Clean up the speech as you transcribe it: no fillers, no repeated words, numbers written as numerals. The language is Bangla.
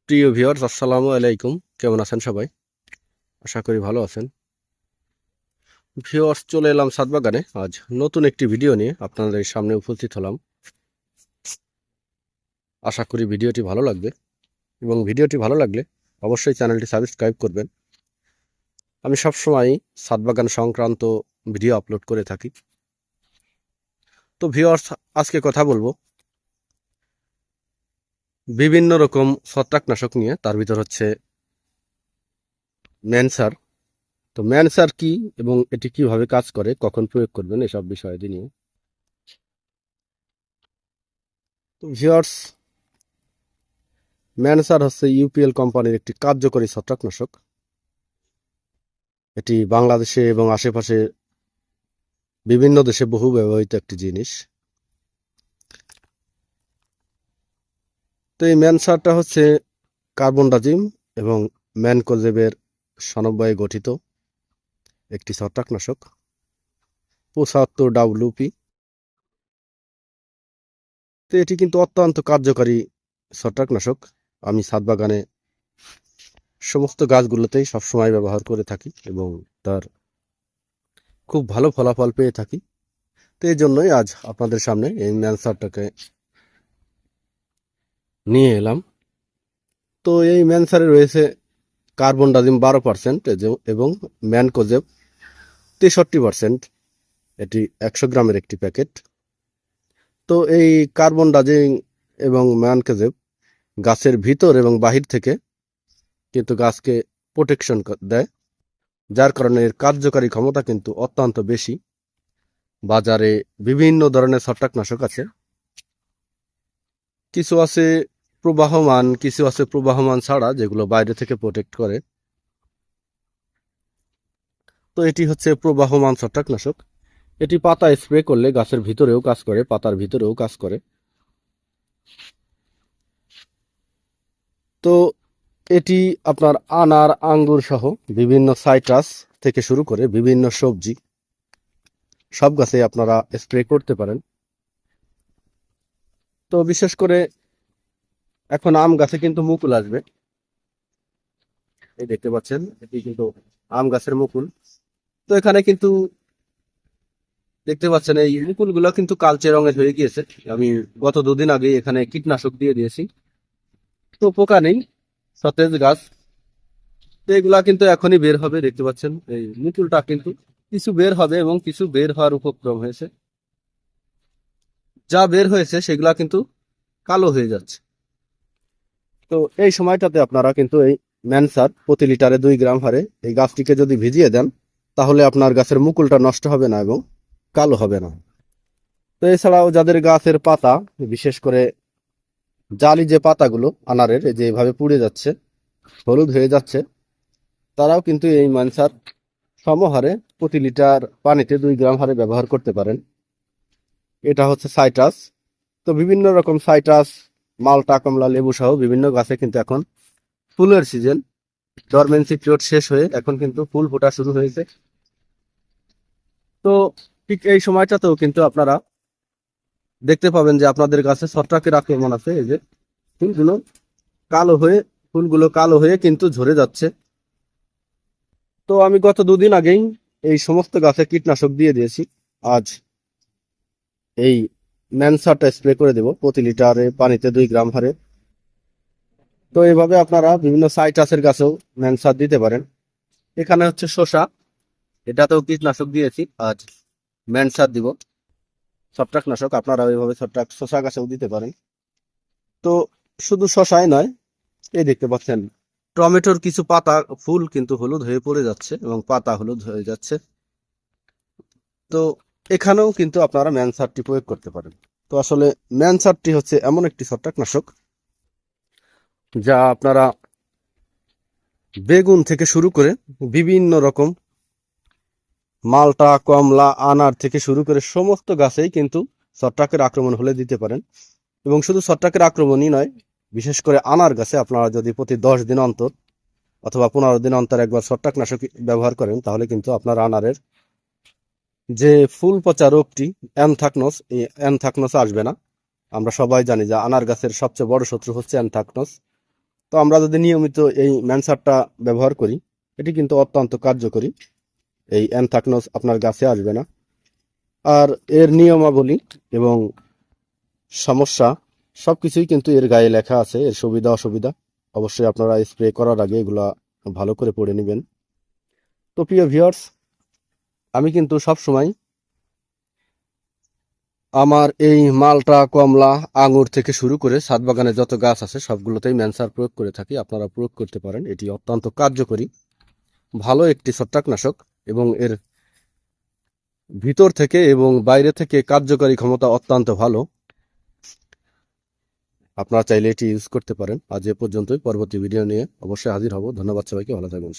প্রিয় ভিউয়ার্স, আসসালামু আলাইকুম। কেমন আছেন সবাই? আশা করি ভালো আছেন। ভিউয়ার্স, চলে এলাম ছাদ বাগানে। আজ নতুন একটি ভিডিও নিয়ে আপনাদের সামনে উপস্থিত হলাম। আশা করি ভিডিওটি ভালো লাগবে এবং ভিডিওটি ভালো লাগলে অবশ্যই চ্যানেলটি সাবস্ক্রাইব করবেন। আমি সবসময় ছাদ বাগান সংক্রান্ত ভিডিও আপলোড করে থাকি। তো ভিউয়ার্স, আজকে কথা বলবো বিভিন্ন রকম ছত্রাকনাশক নিয়ে। তার ভিতর হচ্ছে ম্যানসার। তো ম্যানসার কি এবং এটি কিভাবে কাজ করে, কখন প্রয়োগ করবেন, এসব বিষয় নিয়ে। তো ভিউয়ার্স, ম্যানসার হচ্ছে ইউপিএল কোম্পানির একটি কার্যকরী ছত্রাকনাশক। এটি বাংলাদেশে এবং আশেপাশে বিভিন্ন দেশে বহু ব্যবহৃত একটি জিনিস। তো এই ম্যানসারটা হচ্ছে কার্বনডাজিম এবং ম্যানকোজেবের সমন্বয়ে গঠিত একটি ছত্রাকনাশক। 75 WP। তো এটি কিন্তু অত্যন্ত কার্যকরী ছত্রাকনাশক। আমি ছাদ বাগানে সমস্ত গাছগুলোতেই সবসময় ব্যবহার করে থাকি এবং তার খুব ভালো ফলাফল পেয়ে থাকি। তো এই জন্যই আজ আপনাদের সামনে এই ম্যানসারটাকে নিয়ে এলাম। তো এই ম্যানসারে রয়েছে কার্বনডাজিম 12% এবং ম্যানকোজেব 63%। এটি 100 গ্রামের একটি প্যাকেট। তো এই কার্বনডাজিম এবং ম্যানকোজেব গাছের ভিতর এবং বাহির থেকে কিন্তু গাছকে প্রোটেকশন দেয়, যার কারণে এর কার্যকারী ক্ষমতা কিন্তু অত্যন্ত বেশি। বাজারে বিভিন্ন ধরনের ছত্রাকনাশক আছে, কিছু আছে প্রবাহমান, কিছু আছে প্রবাহমান ছাড়া, যেগুলো বাইরে থেকে প্রোটেক্ট করে। তো এটি হচ্ছে প্রবাহমান ছত্রাকনাশক। এটি পাতা স্প্রে করলে গাছের ভিতরেও কাজ করে, পাতার ভিতরেও কাজ করে। তো এটি আপনার আনার, আঙ্গুর সহ বিভিন্ন সাইট্রাস থেকে শুরু করে বিভিন্ন সবজি সব গাছে আপনারা স্প্রে করতে পারেন। তো বিশেষ করে এখন আম গাছে কিন্তু মুকুল আসবে। এই দেখতে পাচ্ছেন, এটি কিন্তু আম গাছের মুকুল। তো এখানে কিন্তু দেখতে পাচ্ছেন এই মুকুলগুলো কিন্তু কালচে রঙের হয়ে গিয়েছে। আমি গত 2 দিন আগে এখানে কীটনাশক দিয়ে দিয়েছি। তো পোকা নেই, সতেজ গাছ। তো এগুলা কিন্তু এখনই বের হবে। দেখতে পাচ্ছেন এই মুকুলটা কিন্তু কিছু বের হবে এবং কিছু বের হওয়ার উপক্রম হয়েছে। যা বের হয়েছে সেগুলা কিন্তু কালো হয়ে যাচ্ছে। তো এই সময়টাতে আপনারা কিন্তু এই ম্যানসার প্রতি লিটারে 2 গ্রাম হারে এই গাছটিকে যদি ভিজিয়ে দেন, তাহলে আপনার গাছের মুকুলটা নষ্ট হবে না এবং কালো হবে না। তো এছাড়াও যাদের গাছের পাতা, বিশেষ করে জালি যে পাতাগুলো আনারের, এই যে এভাবে পুড়ে যাচ্ছে, হলুদ হয়ে যাচ্ছে, তারাও কিন্তু এই ম্যানসার সমহারে প্রতি লিটার পানিতে 2 গ্রাম হারে ব্যবহার করতে পারেন। এটা হচ্ছে সাইট্রাস। তো বিভিন্ন রকম সাইট্রাস, মালটা, কমলা, লেবু সহ বিভিন্ন গাছে কিন্তু এখন ফুলের সিজন। ডরমেন্সি পিরিয়ড শেষ হয়ে এখন কিন্তু ফুল ফোটা শুরু হয়েছে। তো ঠিক এই সময়টাতেও কিন্তু আপনারা দেখতে পাবেন যে আপনাদের গাছে ছত্রাকের আক্রমণ আছে। এই যে ফুলগুলো কালো হয়ে কিন্তু ঝরে যাচ্ছে। তো আমি গত 2 দিন আগেই এই সমস্ত গাছে কীটনাশক দিয়ে দিয়েছি। আজ এই ম্যানসারটা স্প্রে করে দেব প্রতি লিটারে পানিতে 2 গ্রাম হারে। তো এইভাবে আপনারা বিভিন্ন সাইট্রাসের গাছেও ম্যানসার দিতে পারেন। এখানে হচ্ছে শসা, এটাতেও কীটনাশক দিয়েছি, আজ ম্যানসার দিব ছত্রাকনাশক। আপনারা ওইভাবে শসা গাছেও দিতে পারেন। তো শুধু শসাই নয়, এই দেখতে পাচ্ছেন টমেটোর কিছু পাতা, ফুল কিন্তু হলুদ হয়ে পড়ে যাচ্ছে এবং পাতা হলুদ হয়ে যাচ্ছে। তো এখানেও কিন্তু আপনারা ম্যানসারটি প্রয়োগ করতে পারেন। তো আসলে ম্যানসারটি হচ্ছে এমন একটি ছত্রাকনাশক যা আপনারা বেগুন থেকে শুরু করে বিভিন্ন রকম মালটা, কমলা, আনার থেকে শুরু করে সমস্ত গাছেই কিন্তু ছত্রাকের আক্রমণ হলে দিতে পারেন। এবং শুধু ছত্রাকের আক্রমণই নয়, বিশেষ করে আনার গাছে আপনারা যদি প্রতি 10 দিন অন্তর অথবা 15 দিন অন্তর একবার ছত্রাকনাশক ব্যবহার করেন, তাহলে কিন্তু আপনার আনারের যে ফুল পচা রোগটি অ্যানথ্রাকনোস, এই অ্যানথ্রাকনোস আসবে না। আমরা সবাই জানি যে আনার গাছের সবচেয়ে বড় শত্রু হচ্ছে অ্যানথ্রাকনোস। তো আমরা যদি নিয়মিত এই ম্যানসারটা ব্যবহার করি, এটি কিন্তু অত্যন্ত কার্যকরী। এই অ্যানথ্রাকনোজ আপনার গাছে আসবে না। আর এর নিয়মাবলী এবং সমস্যা সবকিছুই কিন্তু এর গায়ে লেখা আছে, এর সুবিধা অসুবিধা। অবশ্যই আপনারা স্প্রে করার আগে এগুলা ভালো করে পড়ে নেবেন। তো প্রিয় ভিউয়ার্স, আমি কিন্তু সবসময় আমার এই মালটা, কমলা, আঙুর থেকে শুরু করে ছাদ বাগানে যত গাছ আছে সবগুলোতেই ম্যানসার প্রয়োগ করে থাকি। আপনারা প্রয়োগ করতে পারেন, এটি অত্যন্ত কার্যকরী, ভালো একটি ছত্রাকনাশক এবং এর ভিতর থেকে এবং বাইরে থেকে কার্যকারী ক্ষমতা অত্যন্ত ভালো। আপনারা চাইলে এটি ইউজ করতে পারেন। আজ এ পর্যন্তই, পরবর্তী ভিডিও নিয়ে অবশ্যই হাজির হব। ধন্যবাদ সবাইকে, ভালো থাকবেন।